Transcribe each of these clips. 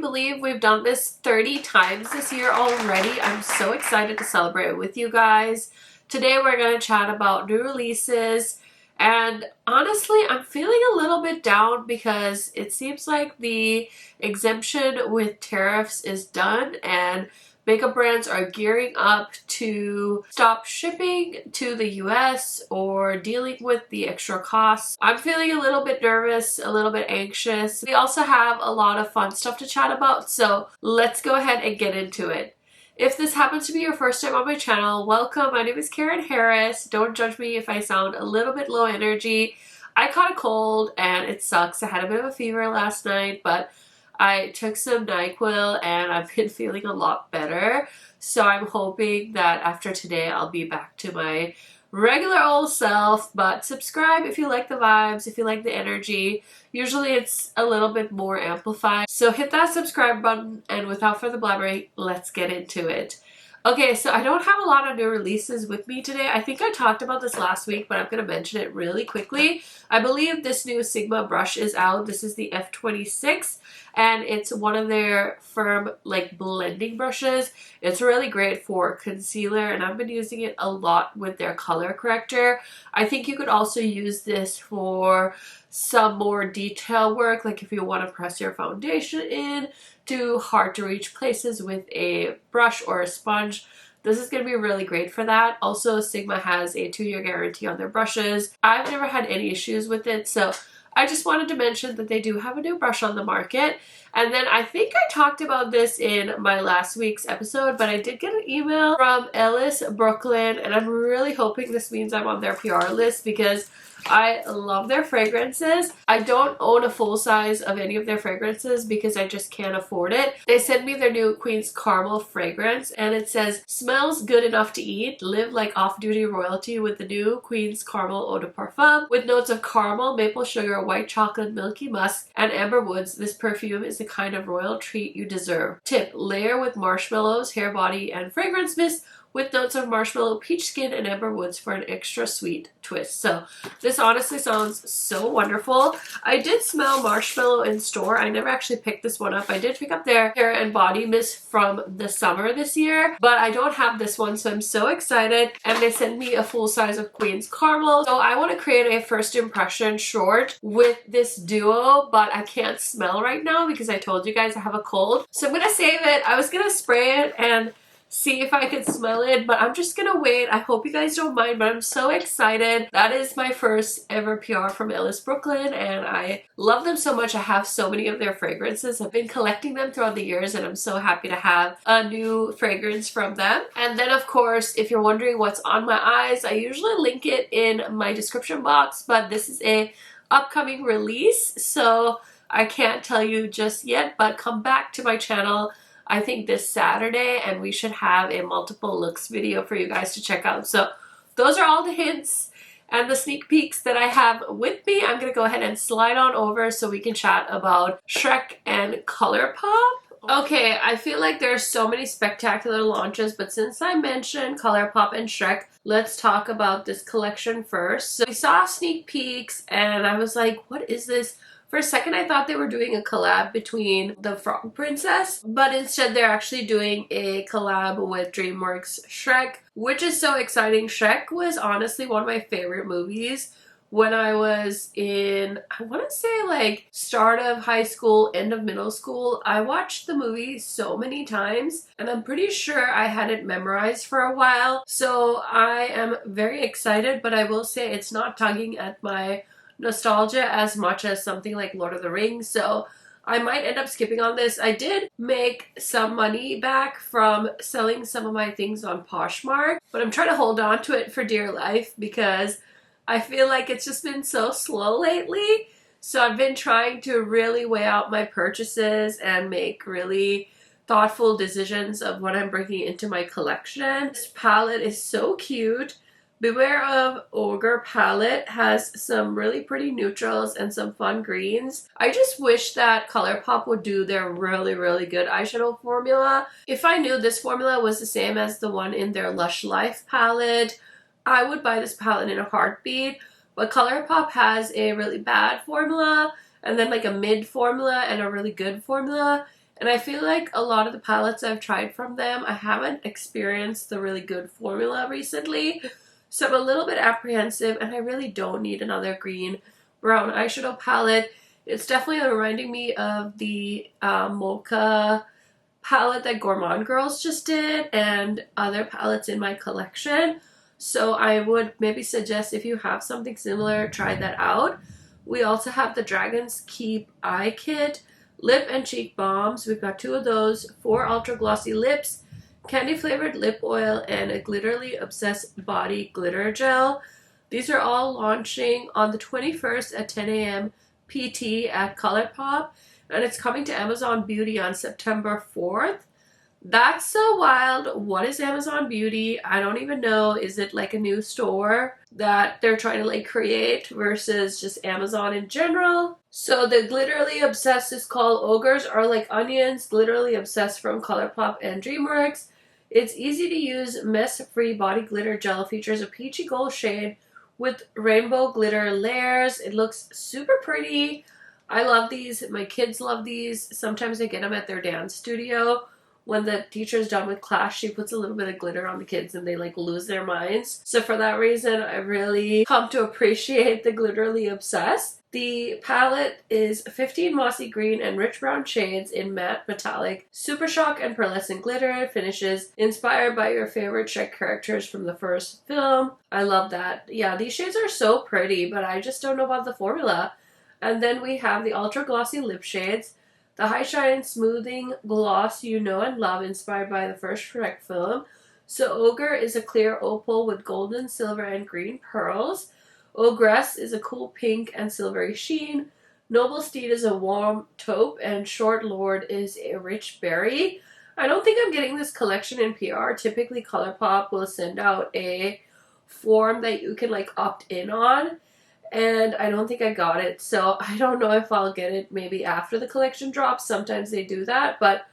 believe we've done this 30 times this year already. I'm so excited to celebrate with you guys. Today we're going to chat about new releases, and honestly I'm feeling a little bit down because it seems like the exemption with tariffs is done and makeup brands are gearing up to stop shipping to the US or dealing with the extra costs. I'm feeling a little bit nervous, a little bit anxious. We also have a lot of fun stuff to chat about, so let's go ahead and get into it. If this happens to be your first time on my channel, welcome. My name is Karen Harris. Don't judge me if I sound a little bit low energy. I caught a cold and it sucks. I had a bit of a fever last night, but I took some NyQuil and I've been feeling a lot better. So I'm hoping that after today I'll be back to my regular old self. But subscribe if you like the vibes, if you like the energy. Usually it's a little bit more amplified. So hit that subscribe button, and without further blabbering, let's get into it. Okay, so I don't have a lot of new releases with me today. I think I talked about this last week, but I'm going to mention it really quickly. I believe this new Sigma brush is out. This is the F26, and it's one of their firm like blending brushes. It's really great for concealer, and I've been using it a lot with their color corrector. I think you could also use this for some more detail work, like if you want to press your foundation in to hard to reach places with a brush or a sponge. This is going to be really great for that. Also, Sigma has a 2-year guarantee on their brushes. I've never had any issues with it, so I just wanted to mention that they do have a new brush on the market. And then I think I talked about this in my last week's episode, but I did get an email from Ellis Brooklyn, and I'm really hoping this means I'm on their PR list because I love their fragrances. I don't own a full size of any of their fragrances because I just can't afford it. They sent me their new Queen's Caramel fragrance, and it says, "Smells good enough to eat. Live like off-duty royalty with the new Queen's Caramel Eau de Parfum. With notes of caramel, maple sugar, white chocolate, milky musk, and amber woods, this perfume is the kind of royal treat you deserve. Tip, layer with marshmallows, hair body, and fragrance mist with notes of marshmallow, peach skin, and amber woods for an extra sweet twist." So this honestly sounds so wonderful. I did smell marshmallow in store. I never actually picked this one up. I did pick up their hair and body mist from the summer this year, but I don't have this one, so I'm so excited. And they sent me a full size of Queen's Caramel. So I want to create a first impression short with this duo, but I can't smell right now because I told you guys I have a cold. So I'm going to save it. I was going to spray it and see if I could smell it, but I'm just gonna wait. I hope you guys don't mind, but I'm so excited. That is my first ever PR from Ellis Brooklyn, and I love them so much. I have so many of their fragrances. I've been collecting them throughout the years, and I'm so happy to have a new fragrance from them. And then of course, if you're wondering what's on my eyes, I usually link it in my description box, but this is a upcoming release, so I can't tell you just yet, but come back to my channel I think this Saturday, and we should have a multiple looks video for you guys to check out. So those are all the hints and the sneak peeks that I have with me. I'm going to go ahead and slide on over so we can chat about Shrek and ColourPop. Okay, I feel like there's so many spectacular launches, but since I mentioned ColourPop and Shrek, let's talk about this collection first. So we saw sneak peeks and I was like, what is this? For a second, I thought they were doing a collab between the Frog Princess, but instead they're actually doing a collab with DreamWorks Shrek, which is so exciting. Shrek was honestly one of my favorite movies when I was in, I want to say like start of high school, end of middle school. I watched the movie so many times, and I'm pretty sure I had it memorized for a while. So I am very excited, but I will say it's not tugging at my nostalgia as much as something like Lord of the Rings, so I might end up skipping on this. I did make some money back from selling some of my things on Poshmark, but I'm trying to hold on to it for dear life because I feel like it's just been so slow lately. So I've been trying to really weigh out my purchases and make really thoughtful decisions of what I'm bringing into my collection. This palette is so cute. Beware of Ogre palette has some really pretty neutrals and some fun greens. I just wish that ColourPop would do their really good eyeshadow formula. If I knew this formula was the same as the one in their Lush Life palette, I would buy this palette in a heartbeat. But ColourPop has a really bad formula, and then like a mid formula and a really good formula. And I feel like a lot of the palettes I've tried from them, I haven't experienced the really good formula recently. So I'm a little bit apprehensive, and I really don't need another green brown eyeshadow palette. It's definitely reminding me of the Mocha palette that Gourmand Girls just did and other palettes in my collection. So I would maybe suggest, if you have something similar, try that out. We also have the Dragon's Keep Eye Kit lip and cheek balms. We've got 2 of those, 4 ultra glossy lips, candy flavored lip oil, and a glitterly obsessed body glitter gel. These are all launching on the 21st at 10 a.m. PT at ColourPop, and it's coming to Amazon Beauty on September 4th. That's so wild. What is Amazon Beauty? I don't even know. Is it like a new store that they're trying to like create versus just Amazon in general? So the Glitterly Obsessed is called Ogres Are Like Onions, Glitterly Obsessed from ColourPop and DreamWorks. It's easy to use, mess-free body glitter gel, features a peachy gold shade with rainbow glitter layers. It looks super pretty. I love these. My kids love these. Sometimes I get them at their dance studio. When the teacher's done with class, she puts a little bit of glitter on the kids and they like lose their minds. So for that reason, I really come to appreciate the Glitterly Obsessed. The palette is 15 mossy green and rich brown shades in matte metallic, super shock and pearlescent glitter finishes inspired by your favorite Shrek characters from the first film. I love that. Yeah, these shades are so pretty, but I just don't know about the formula. And then we have the ultra glossy lip shades. The High Shine Smoothing Gloss you know and love, inspired by the first Shrek film. So Ogre is a clear opal with golden, silver, and green pearls. Ogress is a cool pink and silvery sheen. Noble Steed is a warm taupe, and Short Lord is a rich berry. I don't think I'm getting this collection in PR. Typically ColourPop will send out a form that you can like opt in on, and I don't think I got it, so I don't know if I'll get it maybe after the collection drops. Sometimes they do that, but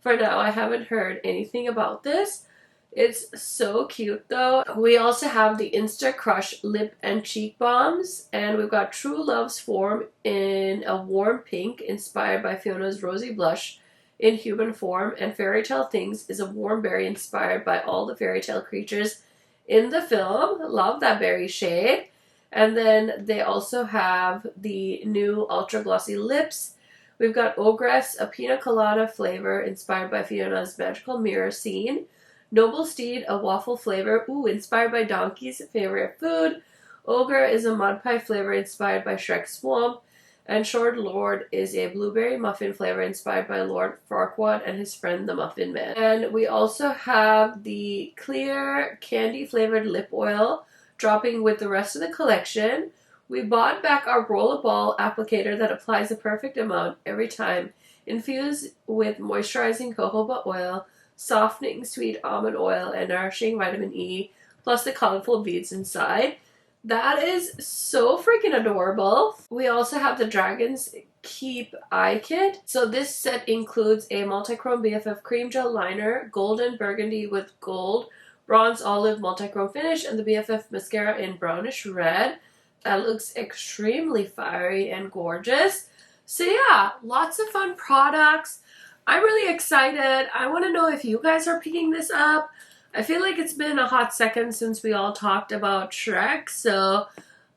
for now I haven't heard anything about this. It's so cute though. We also have the Insta Crush lip and cheek balms, and we've got True Love's form in a warm pink inspired by Fiona's rosy blush in human form, and Fairy Tale Things is a warm berry inspired by all the fairy tale creatures in the film. Love that berry shade. And then they also have the new ultra glossy lips. We've got Ogress, a pina colada flavor inspired by Fiona's magical mirror scene. Noble Steed, a waffle flavor, inspired by Donkey's favorite food. Ogre is a mud pie flavor inspired by Shrek's swamp. And Short Lord is a blueberry muffin flavor inspired by Lord Farquaad and his friend the Muffin Man. And we also have the clear candy flavored lip oil dropping with the rest of the collection. We bought back our Rollerball applicator that applies the perfect amount every time, infused with moisturizing jojoba oil, softening sweet almond oil, and nourishing vitamin E, plus the colorful beads inside. That is so freaking adorable. We also have the Dragon's Keep Eye Kit. So this set includes a multi-chrome BFF cream gel liner, golden burgundy with gold, bronze olive multi-chrome finish, and the BFF mascara in brownish red. That looks extremely fiery and gorgeous. So yeah, lots of fun products. I'm really excited. I want to know if you guys are picking this up. I feel like it's been a hot second since we all talked about Shrek, so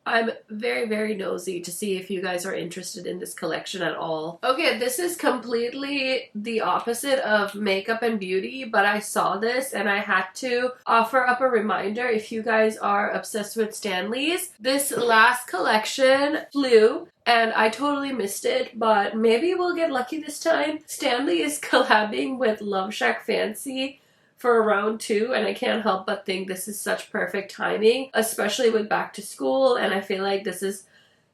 I'm very, very nosy to see if you guys are interested in this collection at all. Okay, this is completely the opposite of makeup and beauty, but I saw this and I had to offer up a reminder if you guys are obsessed with Stanley's. This last collection flew and I totally missed it, but maybe we'll get lucky this time. Stanley is collabing with LoveShackFancy for round 2, and I can't help but think this is such perfect timing, especially with back to school, and I feel like this is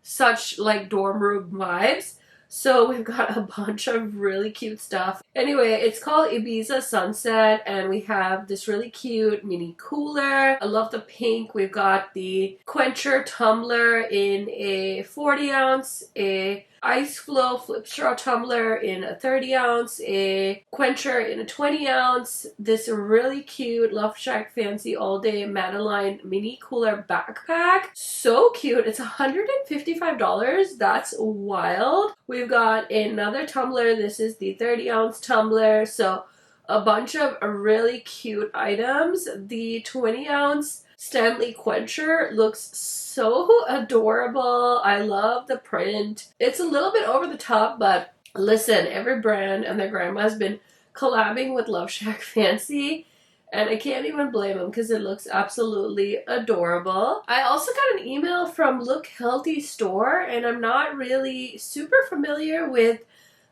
such like dorm room vibes. So we've got a bunch of really cute stuff. Anyway, it's called Ibiza Sunset, and we have this really cute mini cooler. I love the pink. We've got the Quencher tumbler in a 40 ounce, a Ice Flow Flip Straw Tumbler in a 30 ounce, a Quencher in a 20 ounce, this really cute LoveShackFancy All Day Madeline Mini Cooler Backpack. So cute. It's $155. That's wild. We've got another tumbler. This is the 30 ounce tumbler. So a bunch of really cute items. The 20 ounce Stanley Quencher looks so adorable. I love the print. It's a little bit over the top, but listen, every brand and their grandma has been collabing with LoveShackFancy, and I can't even blame them because it looks absolutely adorable. I also got an email from Look Healthy Store, and I'm not really super familiar with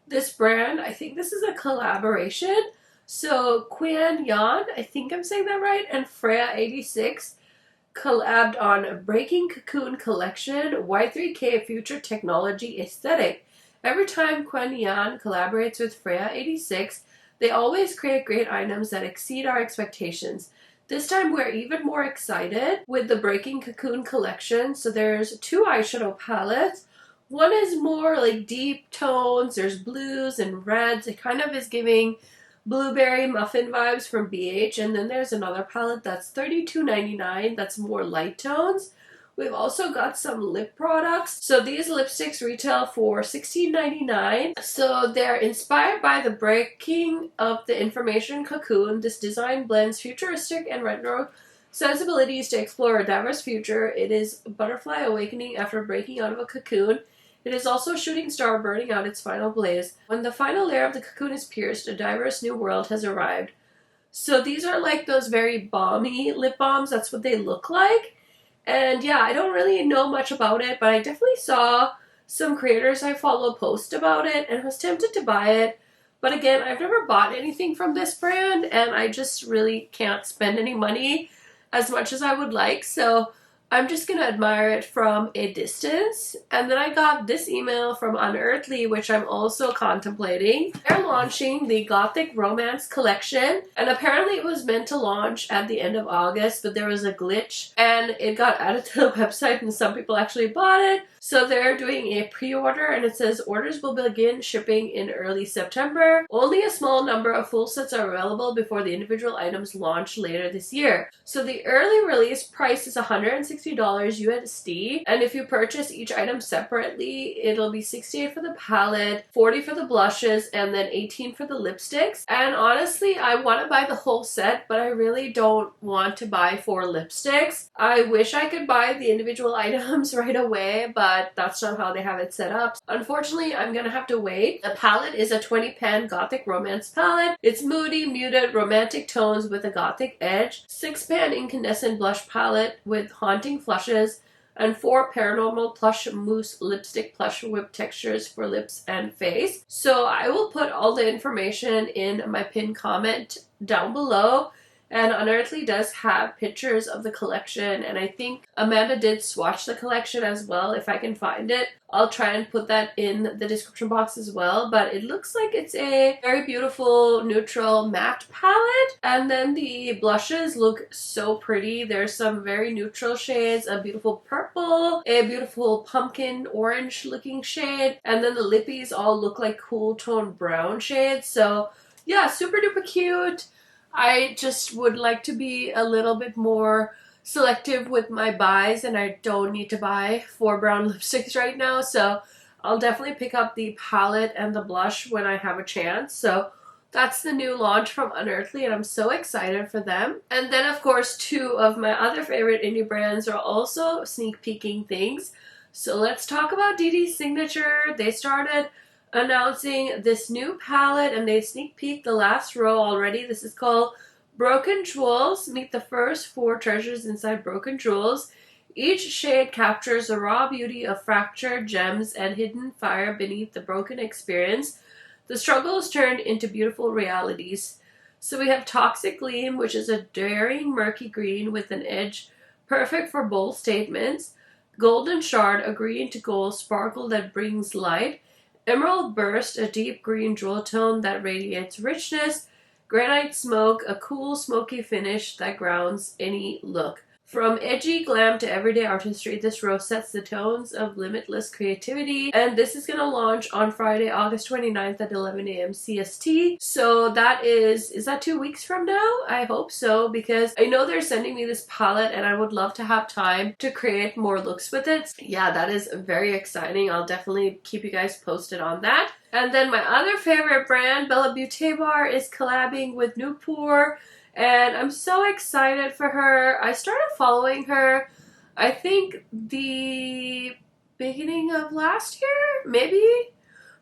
this brand. I think this is a collaboration. So Quan Yan, I think I'm saying that right, and Freya86 collabed on Breaking Cocoon Collection Y3K Future Technology Aesthetic. Every time Quan Yan collaborates with Freya86, they always create great items that exceed our expectations. This time we're even more excited with the Breaking Cocoon Collection. So there's 2 eyeshadow palettes. One is more like deep tones, there's blues and reds. It kind of is giving blueberry muffin vibes from BH, and then there's another palette that's $32.99 that's more light tones. We've also got some lip products. So these lipsticks retail for $16.99. So they're inspired by the breaking of the information cocoon. This design blends futuristic and retro sensibilities to explore a diverse future. It is a butterfly awakening after breaking out of a cocoon. It is also a shooting star burning out its final blaze. When the final layer of the cocoon is pierced, a diverse new world has arrived. So these are like those very balmy lip balms. That's what they look like. And yeah, I don't really know much about it, but I definitely saw some creators I follow post about it and was tempted to buy it. But again, I've never bought anything from this brand, and I just really can't spend any money as much as I would like. So I'm just going to admire it from a distance. And then I got this email from Unearthly, which I'm also contemplating. They're launching the Gothic Romance collection, and apparently it was meant to launch at the end of August, but there was a glitch and it got added to the website and some people actually bought it. So they're doing a pre-order, and it says orders will begin shipping in early September. Only a small number of full sets are available before the individual items launch later this year. So the early release price is $160 USD, and if you purchase each item separately, it'll be $68 for the palette, $40 for the blushes, and then $18 for the lipsticks. And honestly, I want to buy the whole set, but I really don't want to buy 4 lipsticks. I wish I could buy the individual items right away, but that's not how they have it set up. Unfortunately, I'm gonna have to wait. The palette is a 20-pan Gothic Romance palette. It's moody, muted, romantic tones with a gothic edge. 6-pan incandescent blush palette with haunting flushes, and 4 paranormal plush mousse lipstick plush whip textures for lips and face. So I will put all the information in my pinned comment down below. And Unearthly does have pictures of the collection, and I think Amanda did swatch the collection as well. If I can find it, I'll try and put that in the description box as well. But it looks like it's a very beautiful neutral matte palette. And then the blushes look so pretty. There's some very neutral shades, a beautiful purple, a beautiful pumpkin orange looking shade, and then the lippies all look like cool tone brown shades. So yeah, super duper cute. I just would like to be a little bit more selective with my buys, and I don't need to buy 4 brown lipsticks right now, so I'll definitely pick up the palette and the blush when I have a chance. So that's the new launch from Unearthly, and I'm so excited for them. And then of course 2 of my other favorite indie brands are also sneak peeking things. So let's talk about DD's Signature. They started announcing this new palette, and they sneak peeked the last row already. This is called Broken Jewels. Meet the first 4 treasures inside Broken Jewels. Each shade captures the raw beauty of fractured gems and hidden fire beneath the broken experience. The struggle is turned into beautiful realities. So we have Toxic Gleam, which is a daring murky green with an edge perfect for bold statements. Golden Shard, a green to gold sparkle that brings light. Emerald Burst, a deep green jewel tone that radiates richness. Granite Smoke, a cool smoky finish that grounds any look. From edgy glam to everyday artistry, this rose sets the tones of limitless creativity. And this is going to launch on Friday, August 29th at 11 a.m. CST. So that is that 2 weeks from now? I hope so, because I know they're sending me this palette and I would love to have time to create more looks with it. Yeah, that is very exciting. I'll definitely keep you guys posted on that. And then my other favorite brand, Bella Beauté Bar, is collabing with Nupur. And I'm so excited for her. I started following her, I think the beginning of last year, maybe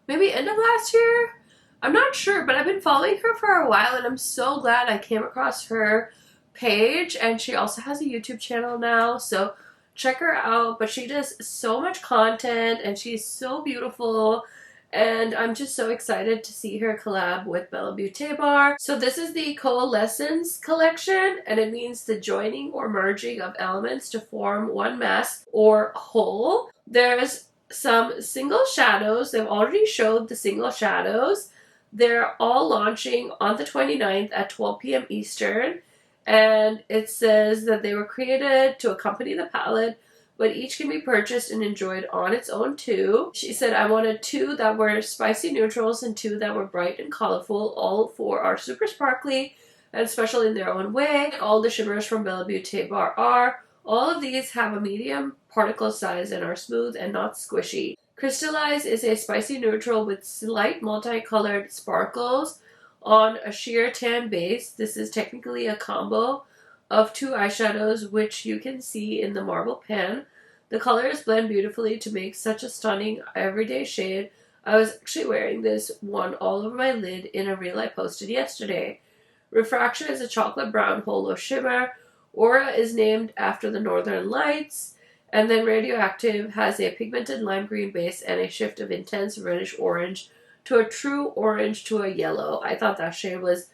end of last year. I'm not sure, but I've been following her for a while and I'm so glad I came across her page. And she also has a YouTube channel now, so check her out. But she does so much content and she's so beautiful. And I'm just so excited to see her collab with Bella Beauté Bar. So this is the Coalescence collection, and it means the joining or merging of elements to form one mass or whole. There's some single shadows. They've already showed the single shadows. They're all launching on the 29th at 12 p.m. Eastern. And it says that they were created to accompany the palette, but each can be purchased and enjoyed on its own too. She said, I wanted 2 that were spicy neutrals and 2 that were bright and colorful. All 4 are super sparkly and special in their own way. All the shimmers from Bella Beauté Bar are. All of these have a medium particle size and are smooth and not squishy. Crystallize is a spicy neutral with slight multicolored sparkles on a sheer tan base. This is technically a combo of 2 eyeshadows, which you can see in the marble pan. The colors blend beautifully to make such a stunning everyday shade. I was actually wearing this one all over my lid in a reel I posted yesterday. Refraction is a chocolate brown holo shimmer. Aura is named after the Northern Lights. And then Radioactive has a pigmented lime green base and a shift of intense reddish orange to a true orange to a yellow. I thought that shade was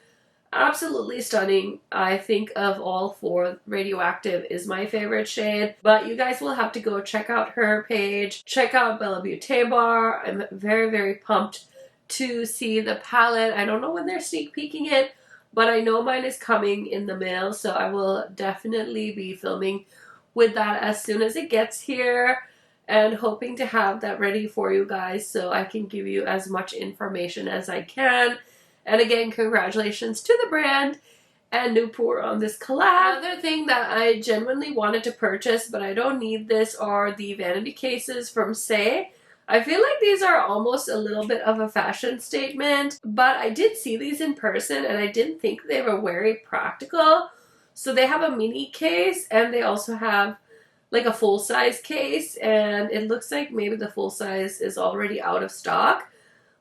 absolutely stunning. I think of all 4, Radioactive is my favorite shade, but you guys will have to go check out her page, check out Bella Beauté Bar. I'm very, very pumped to see the palette. I don't know when they're sneak peeking it, but I know mine is coming in the mail, so I will definitely be filming with that as soon as it gets here, and hoping to have that ready for you guys so I can give you as much information as I can. And again, congratulations to the brand and Nupur on this collab. Another thing that I genuinely wanted to purchase, but I don't need this, are the vanity cases from Say. I feel like these are almost a little bit of a fashion statement, but I did see these in person and I didn't think they were very practical. So they have a mini case and they also have like a full-size case, and it looks like maybe the full size is already out of stock.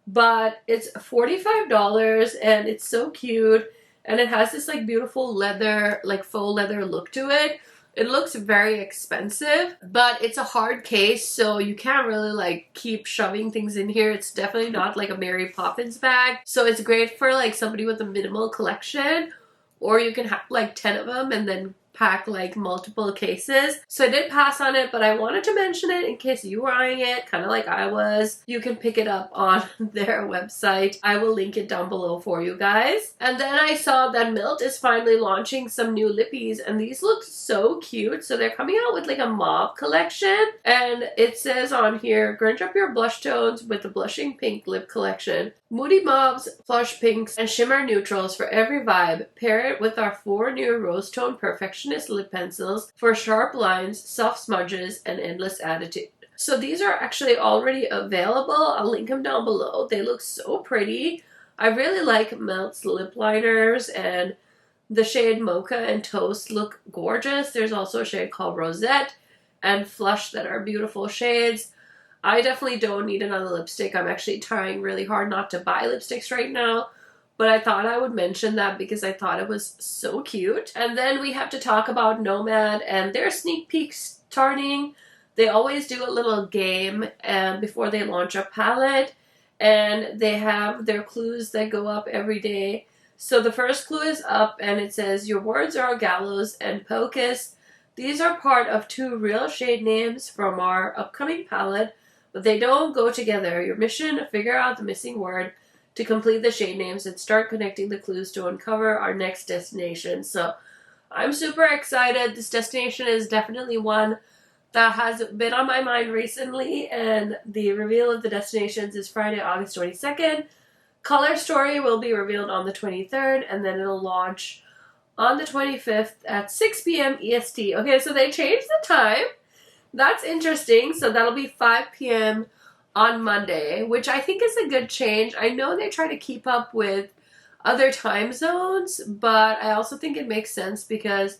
But it's $45 and it's so cute, and it has this like beautiful leather, like faux leather look to it. It looks very expensive, but it's a hard case, so you can't really like keep shoving things in here. It's definitely not like a Mary Poppins bag. So it's great for like somebody with a minimal collection, or you can have like 10 of them and then pack like multiple cases. So I did pass on it, but I wanted to mention it in case you were eyeing it, kind of like I was. You can pick it up on their website. I will link it down below for you guys. And then I saw that Milt is finally launching some new lippies, and these look so cute. So they're coming out with like a mauve collection, and it says on here, grunge up your blush tones with the blushing pink lip collection. Moody mauves, flush pinks, and shimmer neutrals for every vibe. Pair it with our 4 new rose tone perfectionist lip pencils for sharp lines, soft smudges, and endless attitude. So these are actually already available. I'll link them down below. They look so pretty. I really like Melt's lip liners, and the shade Mocha and Toast look gorgeous. There's also a shade called Rosette and Flush that are beautiful shades. I definitely don't need another lipstick. I'm actually trying really hard not to buy lipsticks right now, but I thought I would mention that because I thought it was so cute. And then we have to talk about Nomad and their sneak peek starting. They always do a little game before they launch a palette, and they have their clues that go up every day. So the first clue is up and it says, your words are gallows and pocus. These are part of 2 real shade names from our upcoming palette, but they don't go together. Your mission, figure out the missing word to complete the shade names and start connecting the clues to uncover our next destination. So I'm super excited. This destination is definitely one that has been on my mind recently, and the reveal of the destinations is Friday, August 22nd. Color Story will be revealed on the 23rd, and then it'll launch on the 25th at 6 p.m. EST. Okay, so they changed the time. That's interesting. So that'll be 5 p.m. on Monday, which I think is a good change. I know they try to keep up with other time zones, but I also think it makes sense because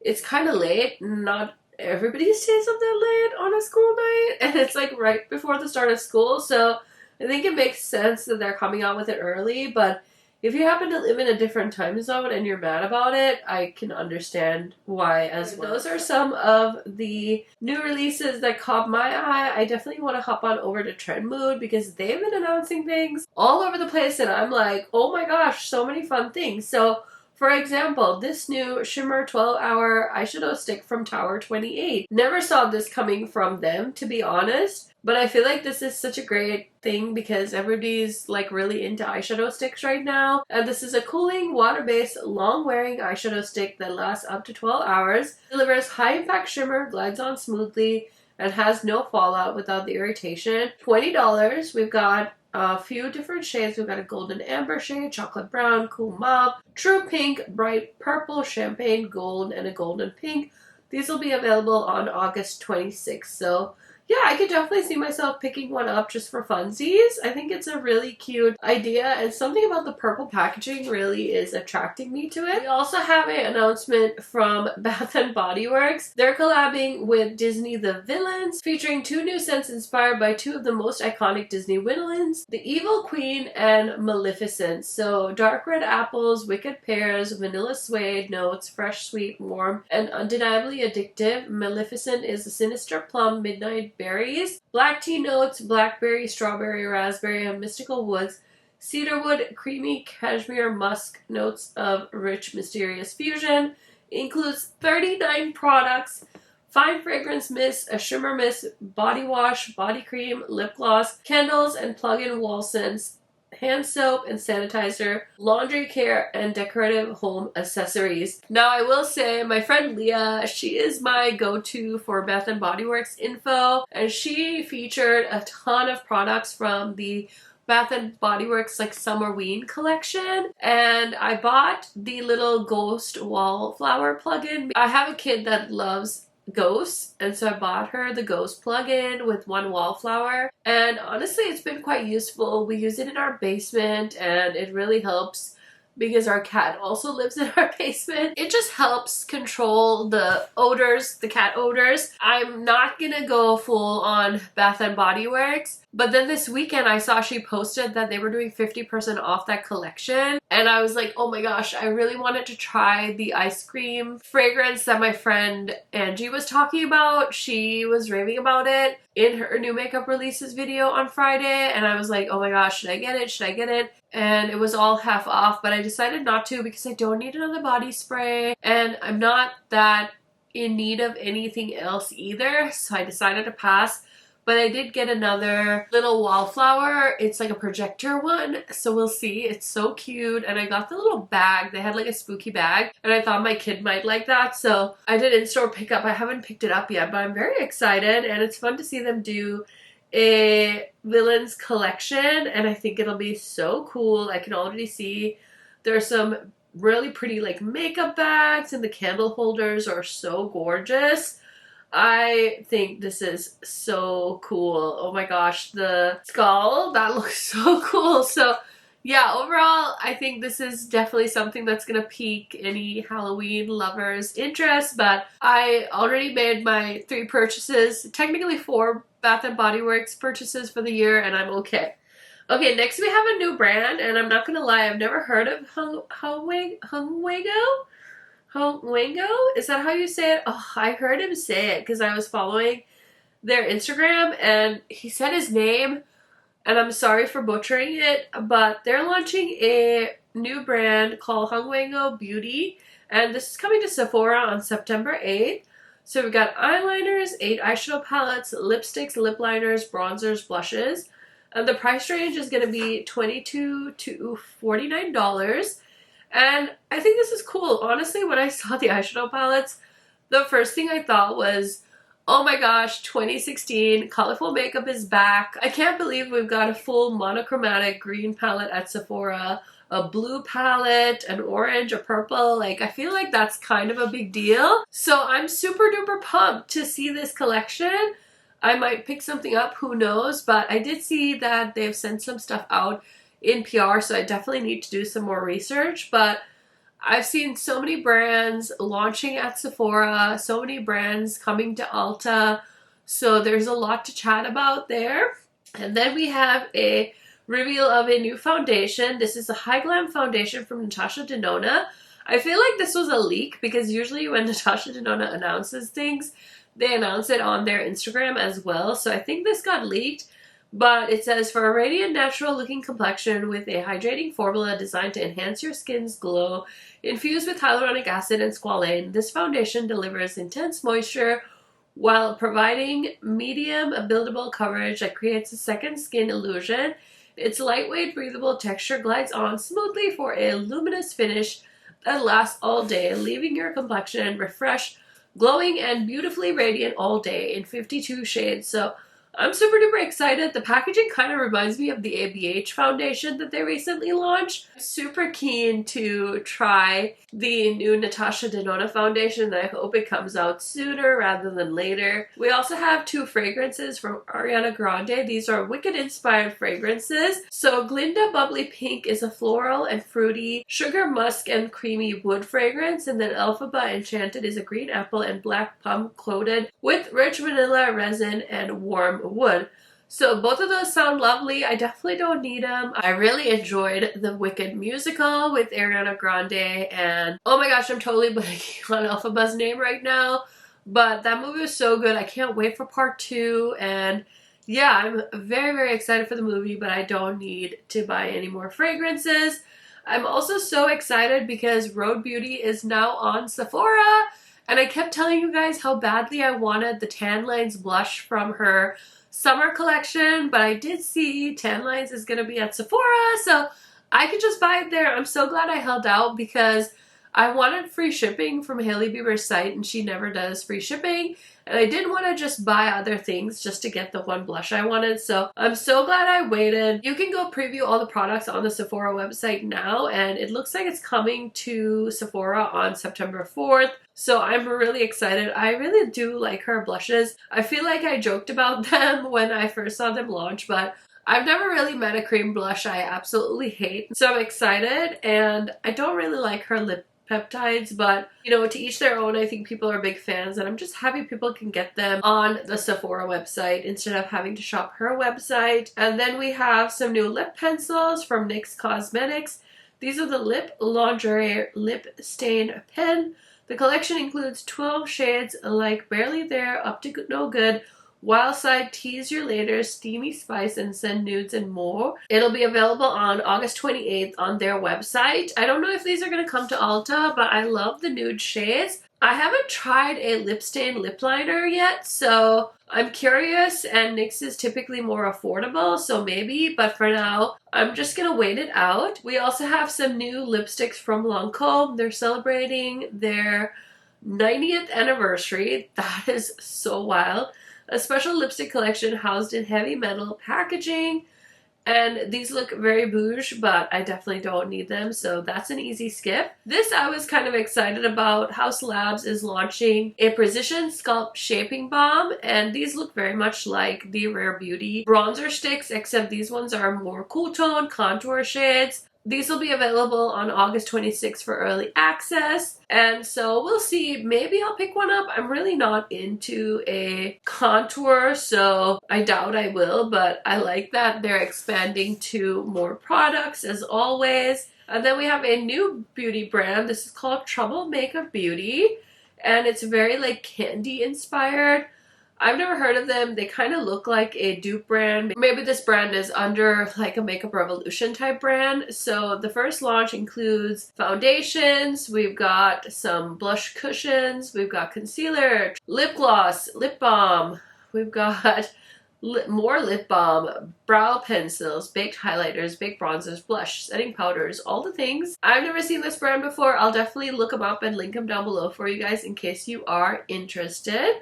it's kind of late. Not everybody stays up that late on a school night, and it's like right before the start of school, so I think it makes sense that they're coming out with it early. But if you happen to live in a different time zone and you're mad about it, I can understand why as well. Those are some of the new releases that caught my eye. I definitely want to hop on over to Trend Mood because they've been announcing things all over the place, and I'm like, oh my gosh, so many fun things. So for example, this new Shimmer 12-hour eyeshadow stick from Tower 28. Never saw this coming from them, to be honest, but I feel like this is such a great thing because everybody's like really into eyeshadow sticks right now. And this is a cooling, water-based, long-wearing eyeshadow stick that lasts up to 12 hours, delivers high-impact shimmer, glides on smoothly, and has no fallout without the irritation. $20. We've got a few different shades. We've got a golden amber shade, chocolate brown, cool mauve, true pink, bright purple, champagne gold, and a golden pink. These will be available on August 26th. So yeah, I could definitely see myself picking one up just for funsies. I think it's a really cute idea, and something about the purple packaging really is attracting me to it. We also have an announcement from Bath & Body Works. They're collabing with Disney The Villains, featuring 2 new scents inspired by 2 of the most iconic Disney villains, the Evil Queen and Maleficent. So dark red apples, wicked pears, vanilla suede notes, fresh, sweet, warm, and undeniably addictive. Maleficent is a sinister plum midnight berries, black tea notes, blackberry, strawberry, raspberry, and mystical woods, cedarwood, creamy cashmere musk notes of rich, mysterious fusion. Includes 39 products, fine fragrance mist, a shimmer mist, body wash, body cream, lip gloss, candles, and plug-in wall scents, hand soap and sanitizer, laundry care, and decorative home accessories. Now I will say my friend Leah, she is my go-to for Bath & Body Works info, and she featured a ton of products from the Bath & Body Works like Summerween collection, and I bought the little ghost wallflower plug-in. I have a kid that loves ghosts, and so I bought her the ghost plug-in with 1 wallflower, and honestly it's been quite useful. We use it in our basement and it really helps because our cat also lives in our basement. It just helps control the odors, the cat odors. I'm not gonna go full on Bath & Body Works, but then this weekend I saw she posted that they were doing 50% off that collection, and I was like, oh my gosh, I really wanted to try the ice cream fragrance that my friend Angie was talking about. She was raving about it in her new makeup releases video on Friday, and I was like, oh my gosh, should I get it? Should I get it? And it was all half off, but I decided not to because I don't need another body spray, and I'm not that in need of anything else either, so I decided to pass. But I did get another little wallflower. It's like a projector one, so we'll see. It's so cute. And I got the little bag. They had like a spooky bag, and I thought my kid might like that, so I did in-store pickup. I haven't picked it up yet, but I'm very excited, and it's fun to see them do a villains collection, and I think it'll be so cool. I can already see there's some really pretty like makeup bags, and the candle holders are so gorgeous. I think this is so cool. Oh my gosh, the skull, that looks so cool. So yeah, overall, I think this is definitely something that's gonna pique any Halloween lovers' interest, but I already made my 3 purchases, technically 4 Bath & Body Works purchases for the year, and I'm okay. Okay, next we have a new brand, and I'm not gonna lie, I've never heard of Vanngo? Vanngo? Is that how you say it? Oh, I heard him say it because I was following their Instagram and he said his name, and I'm sorry for butchering it, but they're launching a new brand called Vanngo Beauty, and this is coming to Sephora on September 8th. So we've got eyeliners, 8 eyeshadow palettes, lipsticks, lip liners, bronzers, blushes, and the price range is going to be $22 to $49. And I think this is cool. Honestly, when I saw the eyeshadow palettes, the first thing I thought was, oh my gosh, 2016, colorful makeup is back. I can't believe we've got a full monochromatic green palette at Sephora, a blue palette, an orange, a purple. Like, I feel like that's kind of a big deal. So I'm super duper pumped to see this collection. I might pick something up, who knows, but I did see that they've sent some stuff out in PR, so I definitely need to do some more research. But I've seen so many brands launching at Sephora, so many brands coming to Ulta, so there's a lot to chat about there. And then we have a reveal of a new foundation. This is a High Glam foundation from Natasha Denona. I feel like this was a leak because usually when Natasha Denona announces things, they announce it on their Instagram as well. So I think this got leaked. But it says, for a radiant, natural-looking complexion with a hydrating formula designed to enhance your skin's glow, infused with hyaluronic acid and squalane, this foundation delivers intense moisture while providing medium buildable coverage that creates a second skin illusion. Its lightweight, breathable texture glides on smoothly for a luminous finish that lasts all day, leaving your complexion refreshed, glowing, and beautifully radiant all day in 52 shades. So I'm super duper excited. The packaging kind of reminds me of the ABH foundation that they recently launched. I'm super keen to try the new Natasha Denona foundation, and I hope it comes out sooner rather than later. We also have two fragrances from Ariana Grande. These are Wicked inspired fragrances. So Glinda Bubbly Pink is a floral and fruity sugar musk and creamy wood fragrance, and then Elphaba Enchanted is a green apple and black plum coated with rich vanilla resin and warm wood. So both of those sound lovely. I definitely don't need them. I really enjoyed the Wicked musical with Ariana Grande, and oh my gosh, I'm totally blanking on Elphaba's name right now, but that movie was so good. I can't wait for part 2, and yeah, I'm very, very excited for the movie, but I don't need to buy any more fragrances. I'm also so excited because Rhode Beauty is now on Sephora, and I kept telling you guys how badly I wanted the Tan Lines blush from her summer collection, but I did see Tan Lines is going to be at Sephora, so I could just buy it there. I'm so glad I held out because I wanted free shipping from Hailey Bieber's site, and she never does free shipping, and I didn't want to just buy other things just to get the one blush I wanted, so I'm so glad I waited. You can go preview all the products on the Sephora website now, and it looks like it's coming to Sephora on September 4th. So I'm really excited. I really do like her blushes. I feel like I joked about them when I first saw them launch, but I've never really met a cream blush I absolutely hate. So I'm excited, and I don't really like her lip peptides, but you know, to each their own. I think people are big fans, and I'm just happy people can get them on the Sephora website instead of having to shop her website. And then we have some new lip pencils from NYX Cosmetics. These are the Lip Lingerie Lip Stain Pen. The collection includes 12 shades like Barely There, Up to No Good, Wild Side, Tease Your Later, Steamy Spice, and Send Nudes, and more. It'll be available on August 28th on their website. I don't know if these are going to come to Ulta, but I love the nude shades. I haven't tried a lip stain lip liner yet, so I'm curious, and NYX is typically more affordable, so maybe, but for now, I'm just gonna wait it out. We also have some new lipsticks from Lancome. They're celebrating their 90th anniversary. That is so wild. A special lipstick collection housed in heavy metal packaging. And these look very bouge, but I definitely don't need them, so that's an easy skip. This I was kind of excited about. Haus Labs is launching a Precision Sculpt Shaping Balm, and these look very much like the Rare Beauty bronzer sticks, except these ones are more cool tone contour shades. These will be available on August 26th for early access, and so we'll see. Maybe I'll pick one up. I'm really not into a contour, so I doubt I will, but I like that they're expanding to more products as always. And then we have a new beauty brand. This is called Troublemaker Beauty, and it's very like candy inspired. I've never heard of them. They kind of look like a dupe brand. Maybe this brand is under like a Makeup Revolution type brand. So the first launch includes foundations, we've got some blush cushions, we've got concealer, lip gloss, lip balm, we've got more lip balm, brow pencils, baked highlighters, baked bronzers, blush, setting powders, all the things. I've never seen this brand before. I'll definitely look them up and link them down below for you guys in case you are interested.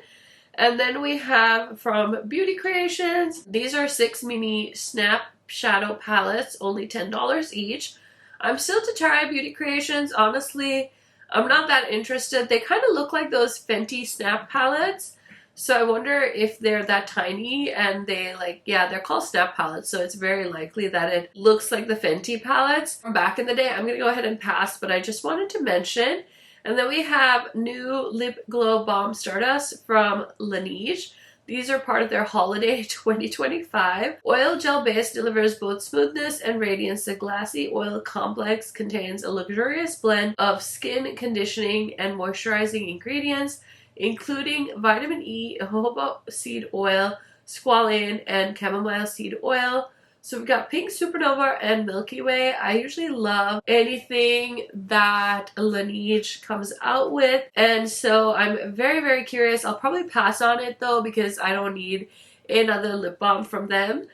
And then we have from Beauty Creations. These are 6 mini snap shadow palettes, only $10 each. I'm still to try Beauty Creations. Honestly, I'm not that interested. They kind of look like those Fenty snap palettes. So I wonder if they're that tiny, and they like, yeah, they're called snap palettes, so it's very likely that it looks like the Fenty palettes from back in the day. I'm gonna go ahead and pass, but I just wanted to mention. And then we have new Lip Glow Balm Stardust from Laneige. These are part of their Holiday 2025. Oil gel base delivers both smoothness and radiance. The glassy oil complex contains a luxurious blend of skin conditioning and moisturizing ingredients, including vitamin E, jojoba seed oil, squalane, and chamomile seed oil. So we've got Pink Supernova and Milky Way. I usually love anything that Laneige comes out with, and so I'm very, very curious. I'll probably pass on it though because I don't need another lip balm from them.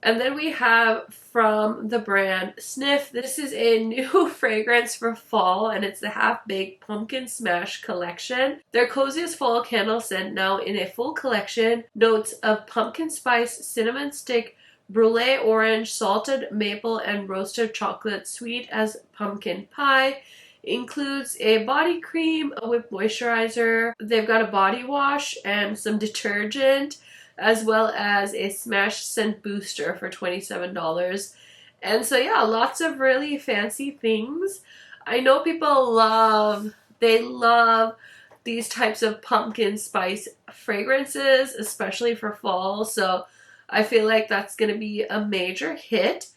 And then we have from the brand Sniff. This is a new fragrance for fall, and it's the Half Baked Pumpkin Smash collection. Their coziest fall candle scent, now in a full collection. Notes of pumpkin spice, cinnamon stick, brulee orange, salted maple, and roasted chocolate, sweet as pumpkin pie. Includes a body cream, a whip moisturizer. They've got a body wash and some detergent, as well as a smash scent booster for $27. And so yeah, lots of really fancy things. I know people love these types of pumpkin spice fragrances, especially for fall. So I feel like that's going to be a major hit.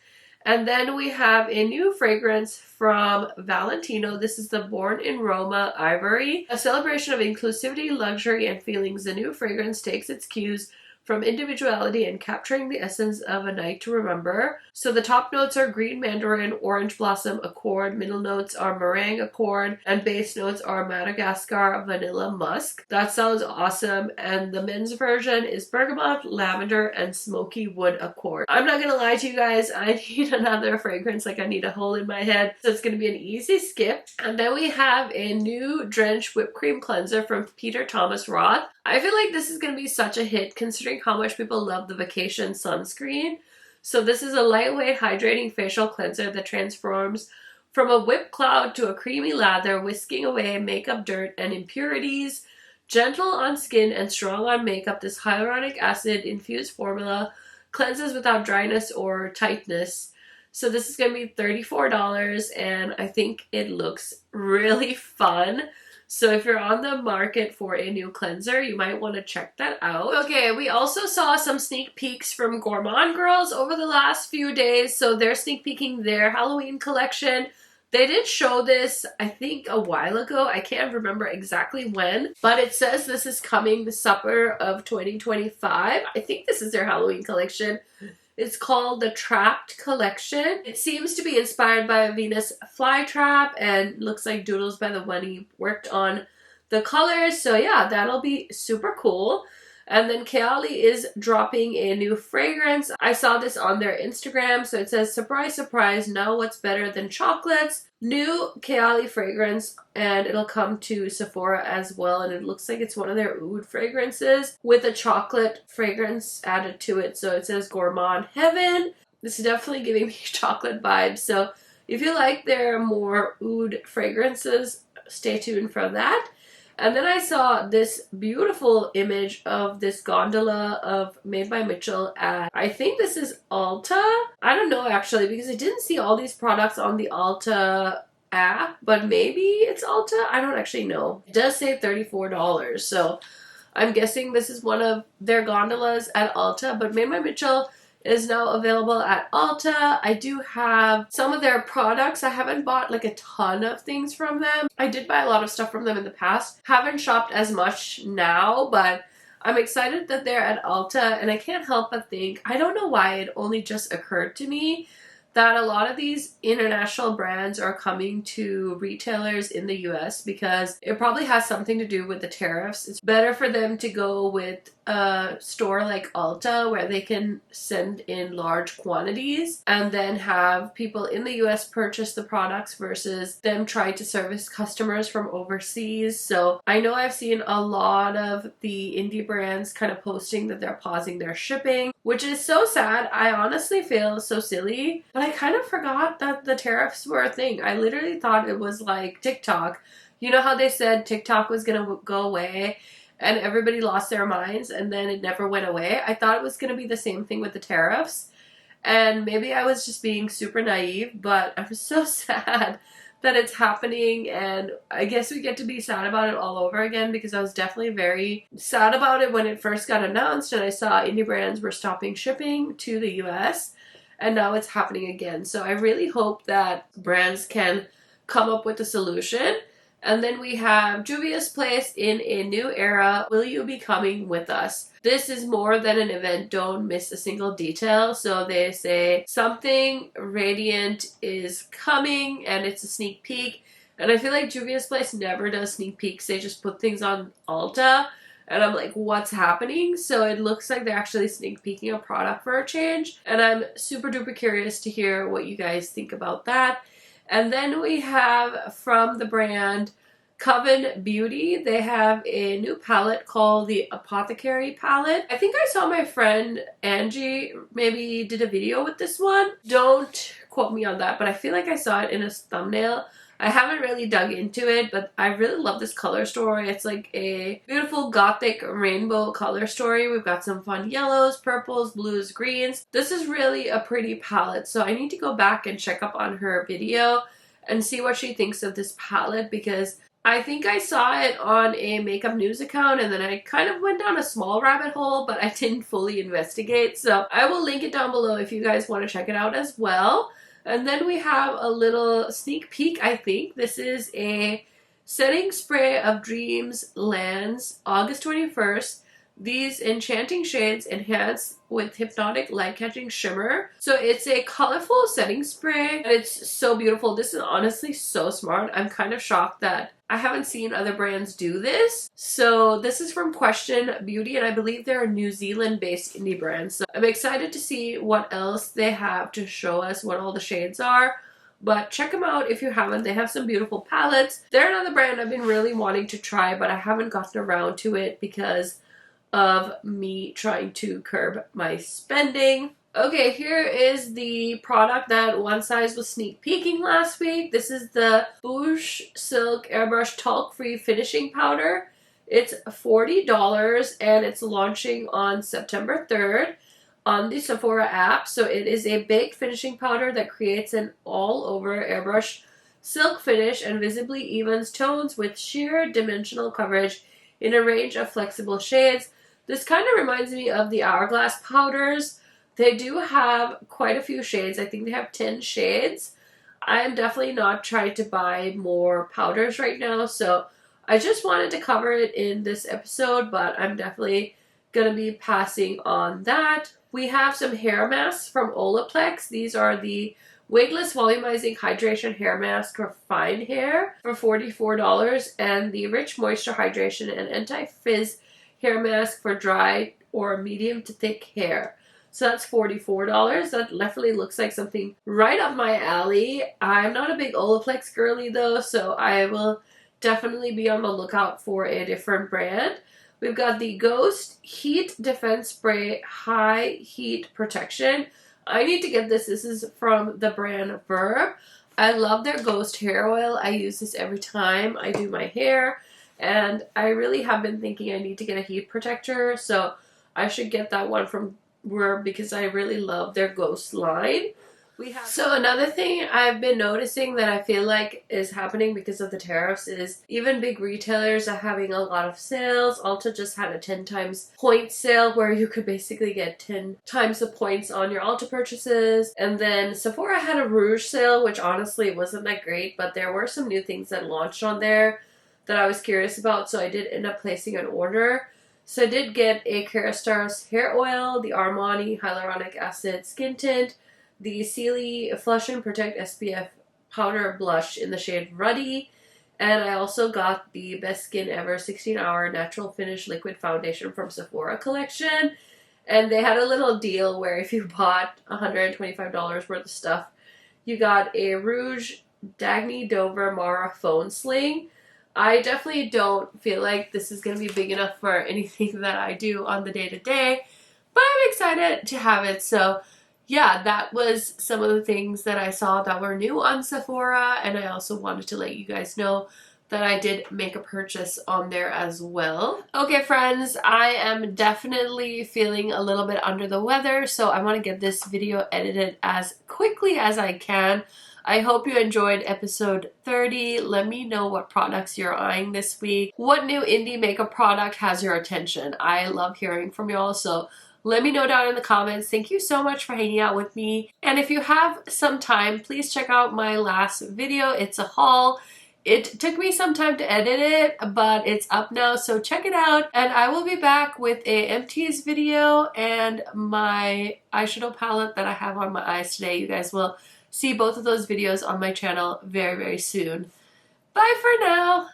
And then we have a new fragrance from Valentino. This is the Born in Roma Ivory. A celebration of inclusivity, luxury, and feelings. The new fragrance takes its cues from individuality and capturing the essence of a night to remember. So the top notes are green mandarin, orange blossom accord, middle notes are meringue accord, and base notes are Madagascar vanilla musk. That sounds awesome. And the men's version is bergamot, lavender, and smoky wood accord. I'm not gonna lie to you guys, I need another fragrance, like I need a hole in my head. So it's gonna be an easy skip. And then we have a new Drench Whipped Cream Cleanser from Peter Thomas Roth. I feel like this is going to be such a hit considering how much people love the Vacation sunscreen. So this is a lightweight hydrating facial cleanser that transforms from a whipped cloud to a creamy lather, whisking away makeup dirt and impurities. Gentle on skin and strong on makeup, this hyaluronic acid infused formula cleanses without dryness or tightness. So this is going to be $34, and I think it looks really fun. So if you're on the market for a new cleanser, you might want to check that out. Okay, we also saw some sneak peeks from Gourmand Girls over the last few days. So they're sneak peeking their Halloween collection. They did show this, I think, a while ago. I can't remember exactly when, but it says this is coming the summer of 2025. I think this is their Halloween collection. It's called the Trapped Collection. It seems to be inspired by a Venus flytrap and looks like Doodles by the Bunny worked on the colors. So yeah, that'll be super cool. And then Kayali is dropping a new fragrance. I saw this on their Instagram. So it says, surprise, surprise, now what's better than chocolates? New Kayali fragrance, and it'll come to Sephora as well. And it looks like it's one of their oud fragrances with a chocolate fragrance added to it. So it says Gourmand Heaven. This is definitely giving me chocolate vibes. So if you like their more oud fragrances, stay tuned for that. And then I saw this beautiful image of this gondola of Made by Mitchell at, I think this is Ulta. I don't know actually, because I didn't see all these products on the Ulta app, but maybe it's Ulta. I don't actually know. It does say $34, so I'm guessing this is one of their gondolas at Ulta, but Made by Mitchell is now available at Ulta. I do have some of their products. I haven't bought like a ton of things from them. I did buy a lot of stuff from them in the past. Haven't shopped as much now, but I'm excited that they're at Ulta, and I can't help but think, I don't know why it only just occurred to me that a lot of these international brands are coming to retailers in the US because it probably has something to do with the tariffs. It's better for them to go with a store like Ulta where they can send in large quantities and then have people in the US purchase the products versus them trying to service customers from overseas. So I know I've seen a lot of the indie brands kind of posting that they're pausing their shipping, which is so sad. I honestly feel so silly, but I kind of forgot that the tariffs were a thing. I literally thought it was like TikTok. You know how they said TikTok was gonna go away and everybody lost their minds and then it never went away? I thought it was gonna be the same thing with the tariffs, and maybe I was just being super naive, but I'm so sad that it's happening, and I guess we get to be sad about it all over again, because I was definitely very sad about it when it first got announced and I saw indie brands were stopping shipping to the US, and now it's happening again. So I really hope that brands can come up with a solution. And then we have Juvia's Place in a new era. Will you be coming with us? This is more than an event. Don't miss a single detail. So they say something radiant is coming and it's a sneak peek. And I feel like Juvia's Place never does sneak peeks. They just put things on Ulta. And I'm like, what's happening? So it looks like they're actually sneak peeking a product for a change. And I'm super duper curious to hear what you guys think about that. And then we have from the brand Coven Beauty, they have a new palette called the Apothecary palette. I think I saw my friend Angie maybe did a video with this one. Don't quote me on that, but I feel like I saw it in a thumbnail. I haven't really dug into it, but I really love this color story. It's like a beautiful gothic rainbow color story. We've got some fun yellows, purples, blues, greens. This is really a pretty palette, so I need to go back and check up on her video and see what she thinks of this palette, because I think I saw it on a makeup news account and then I kind of went down a small rabbit hole, but I didn't fully investigate. So I will link it down below if you guys want to check it out as well. And then we have a little sneak peek, I think. This is a setting spray of Dreams Lands, August 21st. These enchanting shades enhance with hypnotic light-catching shimmer. So it's a colorful setting spray and it's so beautiful. This is honestly so smart. I'm kind of shocked that I haven't seen other brands do this. So this is from Question Beauty, and I believe they're a New Zealand-based indie brand. So I'm excited to see what else they have to show us, what all the shades are. But check them out if you haven't. They have some beautiful palettes. They're another brand I've been really wanting to try, but I haven't gotten around to it because of me trying to curb my spending. Okay, here is the product that One Size was sneak peeking last week. This is the Bouge Silk Airbrush Talc-Free Finishing Powder. It's $40 and it's launching on September 3rd on the Sephora app. So it is a baked finishing powder that creates an all-over airbrush silk finish and visibly evens tones with sheer dimensional coverage in a range of flexible shades. This kind of reminds me of the Hourglass powders. They do have quite a few shades. I think they have 10 shades. I'm definitely not trying to buy more powders right now, so I just wanted to cover it in this episode, but I'm definitely going to be passing on that. We have some hair masks from Olaplex. These are the Weightless Volumizing Hydration Hair Mask for fine hair for $44, and the Rich Moisture Hydration and Anti-Frizz Hair Mask for dry or medium to thick hair. So that's $44. That definitely looks like something right up my alley. I'm not a big Olaplex girly though, so I will definitely be on the lookout for a different brand. We've got the Ghost Heat Defense Spray High Heat Protection. I need to get this. This is from the brand Verb. I love their Ghost hair oil. I use this every time I do my hair, and I really have been thinking I need to get a heat protector, so I should get that one from Verb because I really love their Ghost line. So another thing I've been noticing that I feel like is happening because of the tariffs is even big retailers are having a lot of sales. Ulta just had a 10 times points sale where you could basically get 10 times the points on your Ulta purchases. And then Sephora had a Rouge sale, which honestly wasn't that great, but there were some new things that launched on there that I was curious about, so I did end up placing an order. So I did get a Kerastars hair oil, the Armani Hyaluronic Acid Skin Tint, the Sealy Flush and Protect SPF Powder Blush in the shade Ruddy, And I also got the Best Skin Ever 16-Hour Natural Finish Liquid Foundation from Sephora collection. And they had a little deal where if you bought $125 worth of stuff, you got a Rouge Dagny Dover Mara phone sling. I definitely don't feel like this is going to be big enough for anything that I do on the day-to-day, but I'm excited to have it. So yeah, that was some of the things that I saw that were new on Sephora, and I also wanted to let you guys know that I did make a purchase on there as well. Okay friends, I am definitely feeling a little bit under the weather, so I want to get this video edited as quickly as I can. I hope you enjoyed episode 30. Let me know what products you're eyeing this week. What new indie makeup product has your attention? I love hearing from y'all, so let me know down in the comments. Thank you so much for hanging out with me. And if you have some time, please check out my last video. It's a haul. It took me some time to edit it, but it's up now, so check it out. And I will be back with a empties video and my eyeshadow palette that I have on my eyes today. You guys will see both of those videos on my channel very, very soon. Bye for now!